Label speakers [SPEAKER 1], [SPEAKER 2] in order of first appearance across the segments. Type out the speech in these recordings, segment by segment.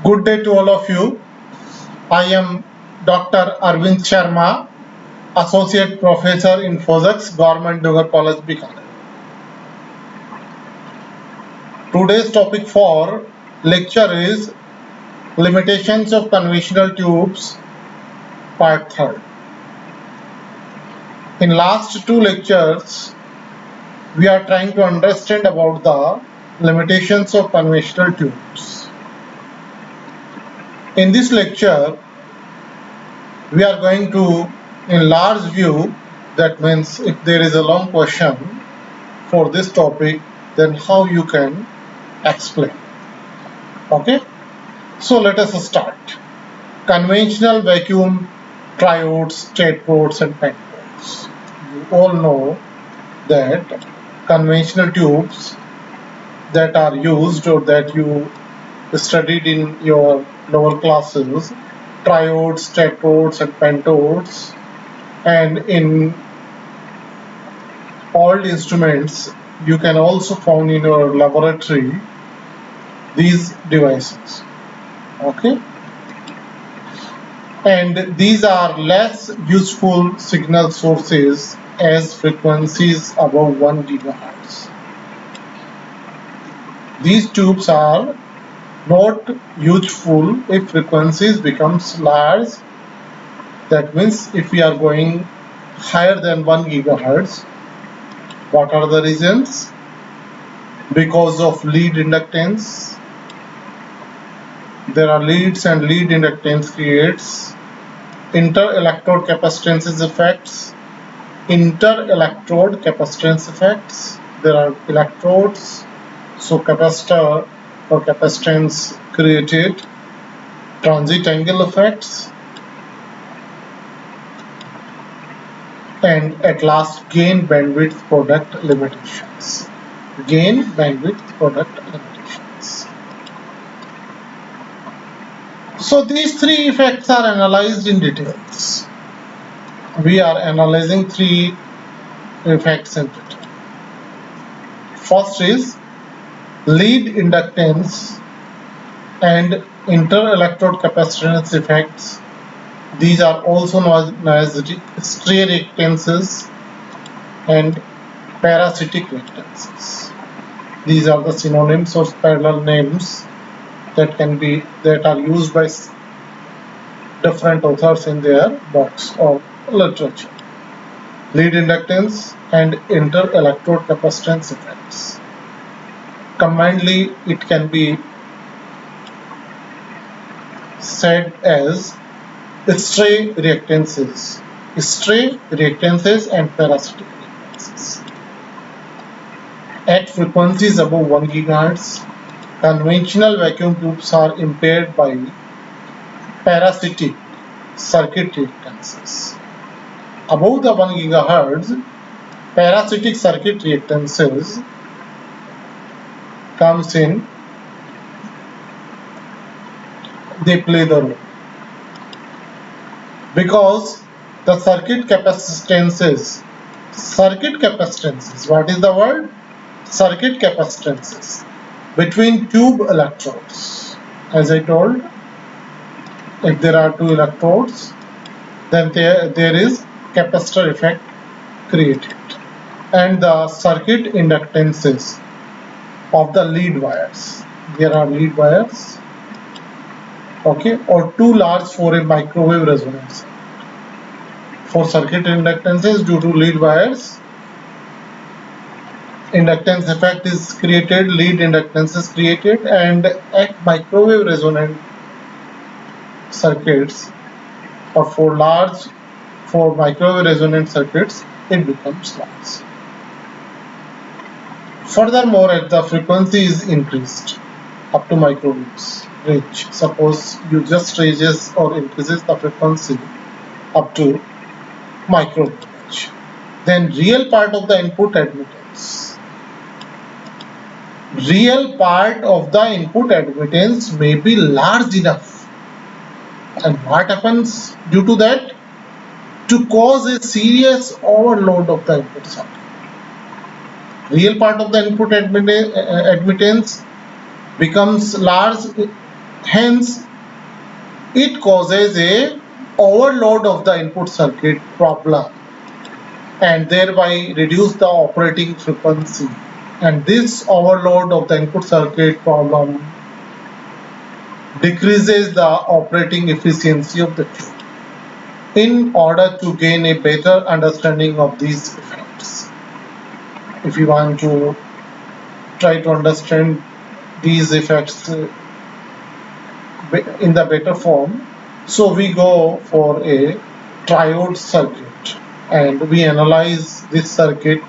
[SPEAKER 1] Good day to all of you. I am Dr. Arvind Sharma, Associate Professor in Physics, Government Dugar College, Bikaner. Today's topic for lecture is Limitations of Conventional Tubes, Part 3rd. In last two lectures, we are trying to understand about the limitations of conventional tubes. In this lecture, we are going to enlarge view, that means if there is a long question for this topic, then how you can explain. Okay, so let us start. Conventional vacuum triodes, tetrodes and pentodes. You all know that conventional tubes that are used or that you studied in your lower classes, triodes, tetrodes and pentodes, and in old instruments you can also find in your laboratory these devices. Okay, and these are less useful signal sources as frequencies above 1 gigahertz. These tubes are not useful if frequencies becomes large. That means if we are going higher than 1 gigahertz, what are the reasons? Because of lead inductance. There are leads and lead inductance creates inter-electrode capacitances effects. Inter-electrode capacitance effects. There are electrodes, so capacitor or capacitance created. Transit angle effects, and at last gain bandwidth product limitations. Gain bandwidth product limitations. So these three effects are analyzed in details. We are analyzing three effects in detail. First is lead inductance and inter-electrode capacitance effects. These are also known as stray reactances and parasitic reactances. These are the synonyms or parallel names that are used by different authors in their books or literature. Lead inductance and inter-electrode capacitance effects. Combinedly, it can be said as stray reactances and parasitic reactances. At frequencies above 1 GHz, conventional vacuum tubes are impaired by parasitic circuit reactances. Above the 1 GHz, parasitic circuit reactances comes in, they play the role. Because the circuit capacitances, what is the word? Circuit capacitances between tube electrodes. As I told, if there are two electrodes, then there is capacitor effect created. And the circuit inductances of the lead wires. There are lead wires, okay, or too large for a microwave resonance. For circuit inductances due to lead wires, inductance effect is created, lead inductance is created, and at microwave resonant circuits or for microwave resonant circuits, it becomes large. Furthermore, as the frequency is increased up to microwaves range, suppose you just raises or increases the frequency up to microwave range, then real part of the input admittance may be large enough. And what happens due to that? To cause a serious overload of the input circuit. Real part of the input admittance becomes large Hence, it causes a overload of the input circuit problem and thereby reduce the operating frequency. And this overload of the input circuit problem decreases the operating efficiency of the tube. In order to gain a better understanding of these effects, if you want to try to understand these effects in the better form, so we go for a triode circuit and we analyze this circuit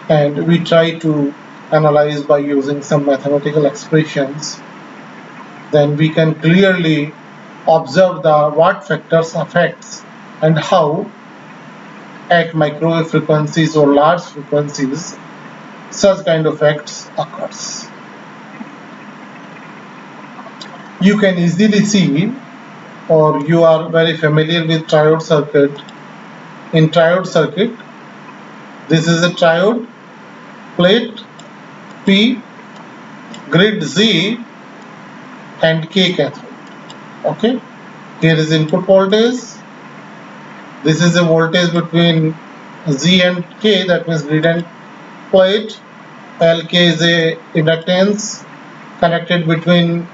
[SPEAKER 1] and we try to analyze by using some mathematical expressions. Then we can clearly observe the what factors affects and how at microwave frequencies or large frequencies such kind of effects occurs. You can easily see, or you are very familiar with triode circuit. In triode circuit, this is a triode, plate P, grid Z and K cathode. Okay, here is input voltage. This is a voltage between Z and K, that means grid and plate. Lk is a inductance connected between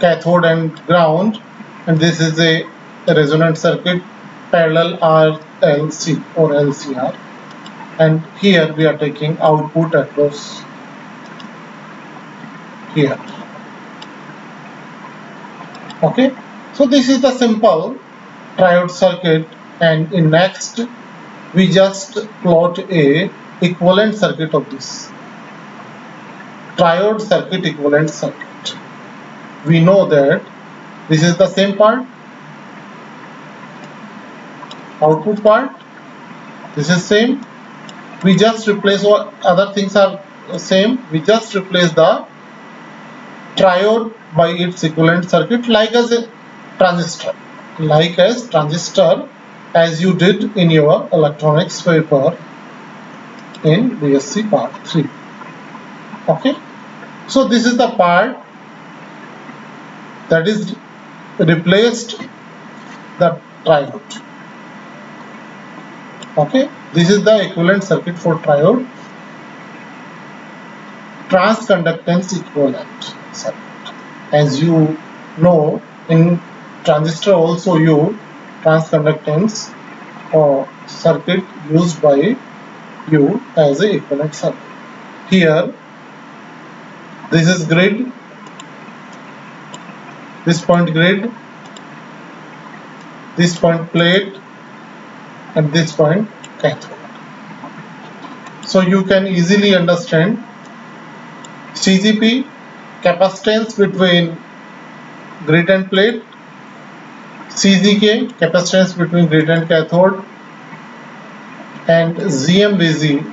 [SPEAKER 1] cathode and ground, and this is a resonant circuit, parallel RLC or LCR, and here we are taking output across here. Okay, so this is the simple triode circuit, and in next we just plot a equivalent circuit of this triode circuit, equivalent circuit. We know that this is the same part, output part, this is same. We just replace what other things are same. We just replace the triode by its equivalent circuit, like as a transistor, as you did in your electronics paper in BSc part 3. Okay, so this is the part that is replaced the triode. Okay, this is the equivalent circuit for triode, transconductance equivalent circuit. As you know, in transistor also you transconductance or circuit used by you as a equivalent circuit. Here, this is grid, this point grid, this point plate, and this point cathode. So you can easily understand CGP, capacitance between grid and plate, CZK, capacitance between grid and cathode, and ZMVZ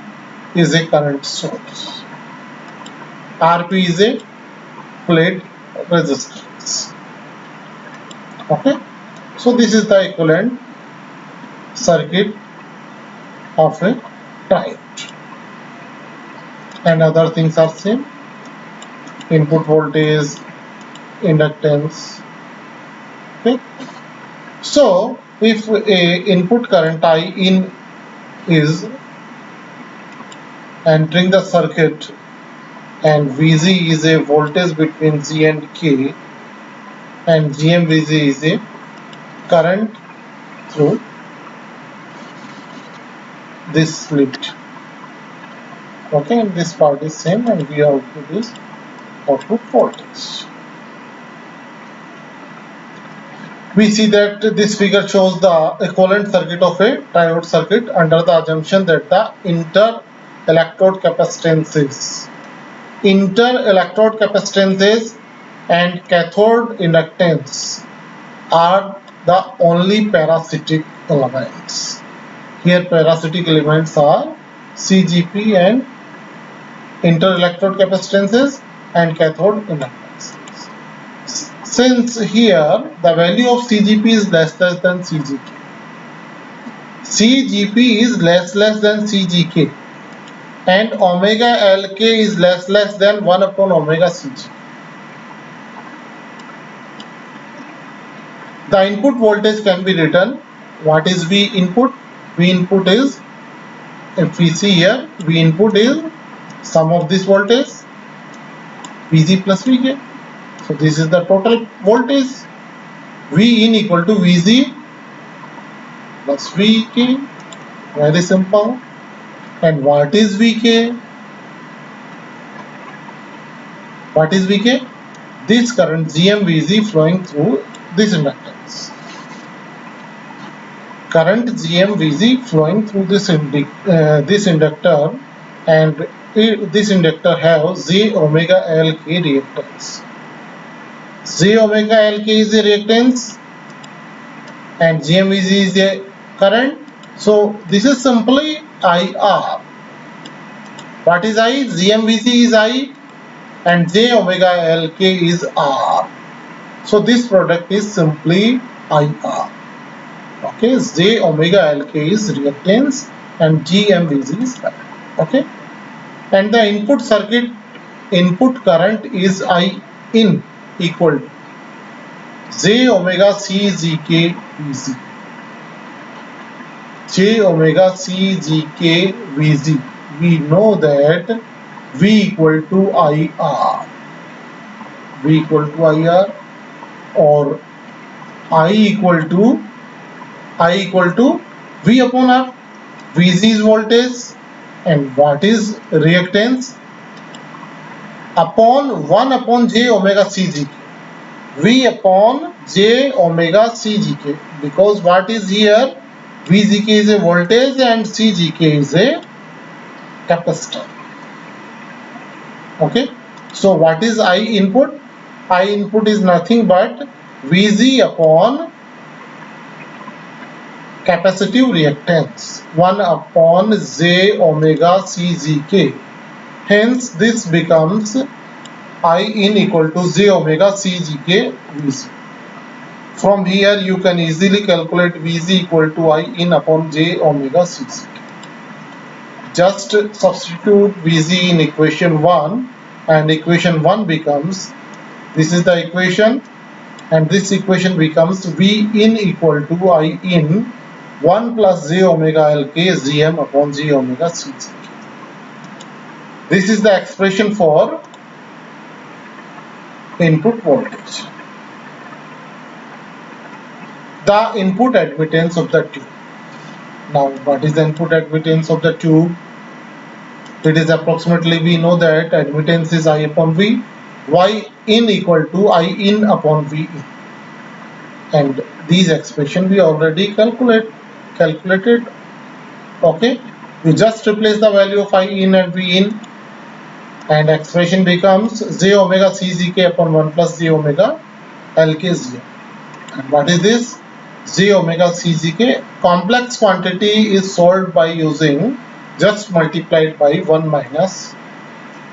[SPEAKER 1] is a current source. RP is a plate resistance. Okay, so this is the equivalent circuit of a triode, and other things are same: input voltage, inductance. Okay, so if a input current I in is entering the circuit and VZ is a voltage between Z and K, and GMVZ is a current through this slit. Okay, and this part is same, and we output is output voltage. We see that this figure shows the equivalent circuit of a triode circuit under the assumption that the inter-electrode capacitances and cathode inductance are the only parasitic elements. Here parasitic elements are CGP and inter-electrode capacitances and cathode inductances. Since here the value of CGP is less than CGK, CGP is less than CGK, and omega Lk is less than 1 upon omega CG. The input voltage can be written. What is V input? V input is, if we see here, V input is sum of this voltage Vg plus Vk. So this is the total voltage. V in equal to Vg plus Vk. Very simple. And what is Vk? What is Vk? This current GMVG flowing through this inductance. Current GMVG flowing through this inductor, and this inductor has J omega Lk reactance. J omega Lk is a reactance and GMVG is a current. So this is simply IR. What is I? GMVG is I and J omega Lk is R. So this product is simply IR. Okay, J omega Lk is reactance and GMVG is current. Okay, and the input circuit input current is I in equal to J omega CGK Vg. J omega CGK Vg. We know that V equal to IR. V equal to IR, or I equal to V upon R. Vg is voltage and what is reactance? Upon 1 upon J omega CGK. V upon J omega CGK, because what is here? VGK is a voltage and CGK is a capacitor. Okay, so what is I input? I input is nothing but Vg upon capacitive reactance 1 upon J omega CGK. Hence this becomes I in equal to J omega CGK Vg. From here you can easily calculate Vg equal to I in upon J omega CGK. Just substitute Vg in equation 1 and equation 1 becomes, this is the equation, and this equation becomes V in equal to I in 1 plus J omega Lk Gm upon J omega CGK. This is the expression for input voltage. The input admittance of the tube. Now what is the input admittance of the tube? It is approximately, we know that admittance is I upon V, Y in equal to I in upon V in. And these expression we already calculated. Okay, you just replace the value of I in and V in, and expression becomes J omega CGK upon 1 plus J omega Lk Gm. And what is this? J omega CGK. Complex quantity is solved by using just multiplied by 1 minus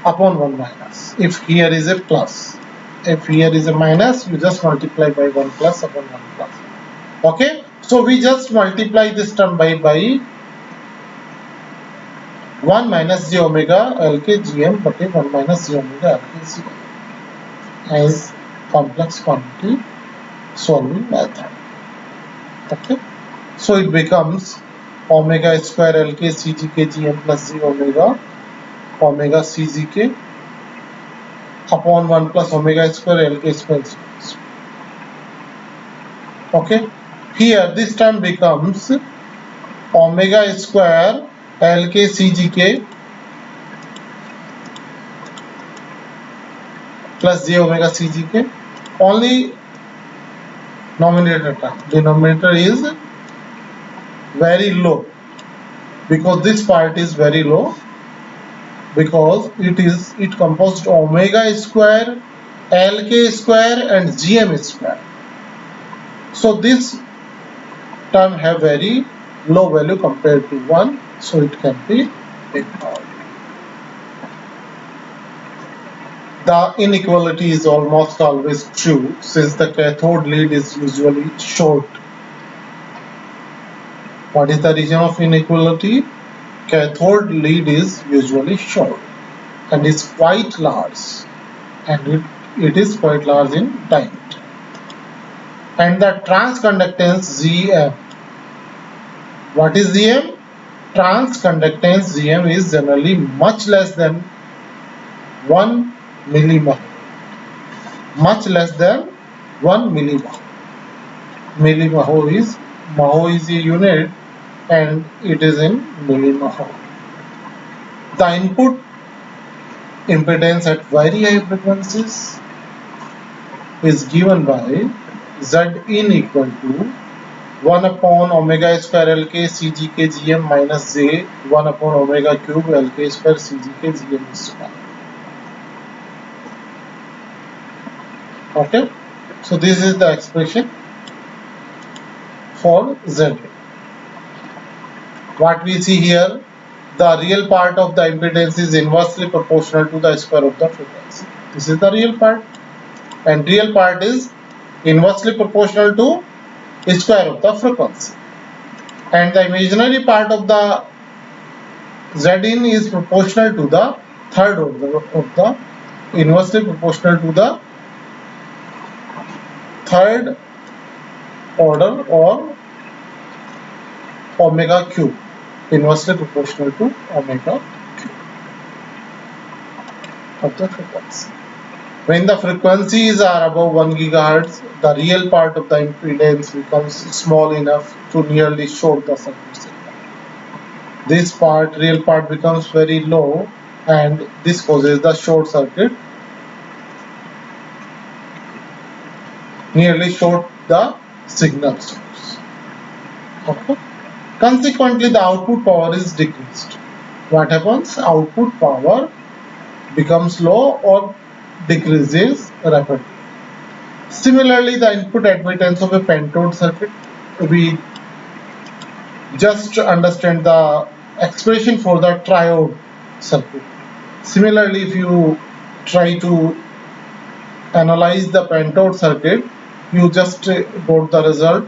[SPEAKER 1] upon 1 minus. If here is a plus, if here is a minus, you just multiply by 1 plus upon 1 plus. Okay, so we just multiply this term by 1 minus J omega Lk Gm by 1 minus J omega Lk Gm as complex quantity solving method. Okay, so it becomes omega square Lk CGK Gm plus J omega CGK upon 1 plus omega square Lk square. Okay, here this term becomes omega square Lk CGK plus J omega CGK, only numerator term. Denominator is very low because this part is very low, because it composed omega square, Lk square and Gm square. So this term have very low value compared to 1, so it can be ignored. The inequality is almost always true since the cathode lead is usually short. What is the reason of inequality? Cathode lead is usually short and is quite large, and it is quite large in diameter. and the transconductance Gm. What is Gm? Transconductance Gm is generally much less than 1 millimole. Much less than 1 millimole. Millimole is a unit and it is in millimole. The input impedance at very high frequencies is given by Zin equal to 1 upon omega square Lk Cgk Gm minus J 1 upon omega cube Lk square Cgk Gm square. Okay, so this is the expression for Z. What we see here, the real part of the impedance is inversely proportional to the square of the frequency. This is the real part, and real part is inversely proportional to square of the frequency, and the imaginary part of the Zin is proportional to the third order of the inversely proportional to the third order or omega cube, inversely proportional to omega cube of the frequency. When the frequencies are above 1 GHz, the real part of the impedance becomes small enough to nearly short the circuit signal. This part, real part, becomes very low, and this causes the short circuit, nearly short the signal source. Okay. Consequently, the output power is decreased. What happens? Output power becomes low or decreases rapidly. Similarly, the input admittance of a pentode circuit, we just understand the expression for the triode circuit. Similarly, if you try to analyze the pentode circuit, you just got the result.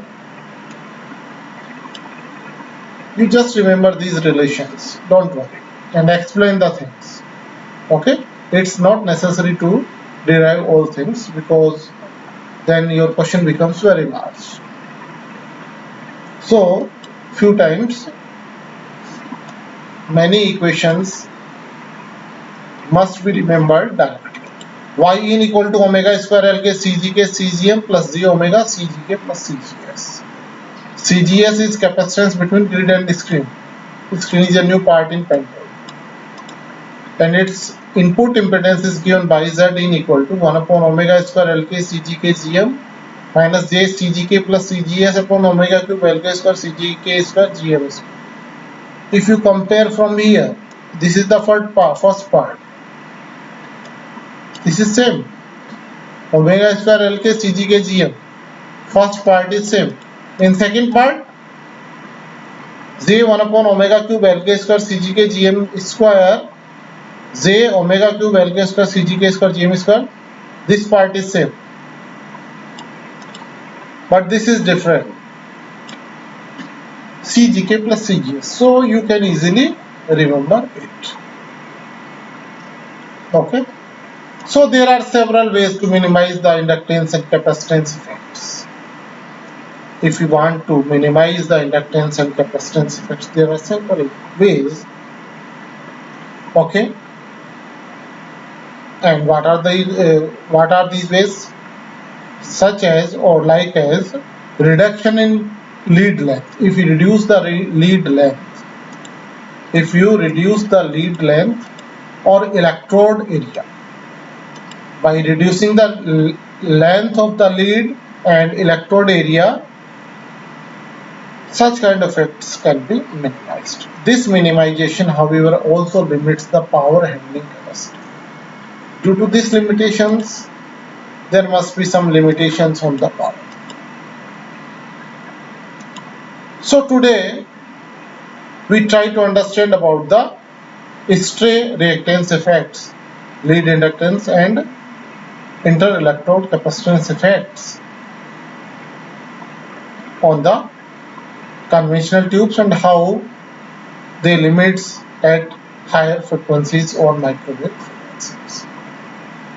[SPEAKER 1] You just remember these relations, don't worry, and explain the things. Okay, it's not necessary to derive all things because then your question becomes very large. So few times many equations must be remembered directly. Yin equal to omega square Lk Cgk Cgm plus J omega Cgk plus Cgs. Cgs is capacitance between grid and screen. Screen is a new part in pentode, and its input impedance is given by Zin equal to 1 upon omega square Lk Cgk Gm minus J Cgk plus Cgs upon omega cube Lk square Cgk square Gm square. If you compare from here, this is the first part. This is same. Omega square Lk Cgk Gm. First part is same. In second part, J 1 upon omega cube Lk square Cgk Gm square, J omega cube Lk square Cgk square Gm square. This part is same, but this is different. Cgk plus Cgs. So you can easily remember it. Okay. So there are several ways to minimize the inductance and capacitance effects. If you want to minimize the inductance and capacitance effects, there are several ways. Okay. And what are these ways? Such as or like as reduction in lead length. If you reduce the lead length, or electrode area, by reducing the length of the lead and electrode area, such kind of effects can be minimized. This minimization, however, also limits the power handling capacity. Due to these limitations, there must be some limitations on the power. So today we try to understand about the stray reactance effects, lead inductance and inter-electrode capacitance effects on the conventional tubes and how they limits at higher frequencies or microwave frequencies.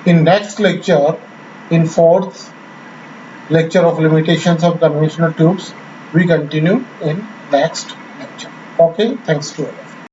[SPEAKER 1] In next lecture, in fourth lecture of limitations of conventional tubes. We continue in next lecture. Okay, thanks to all.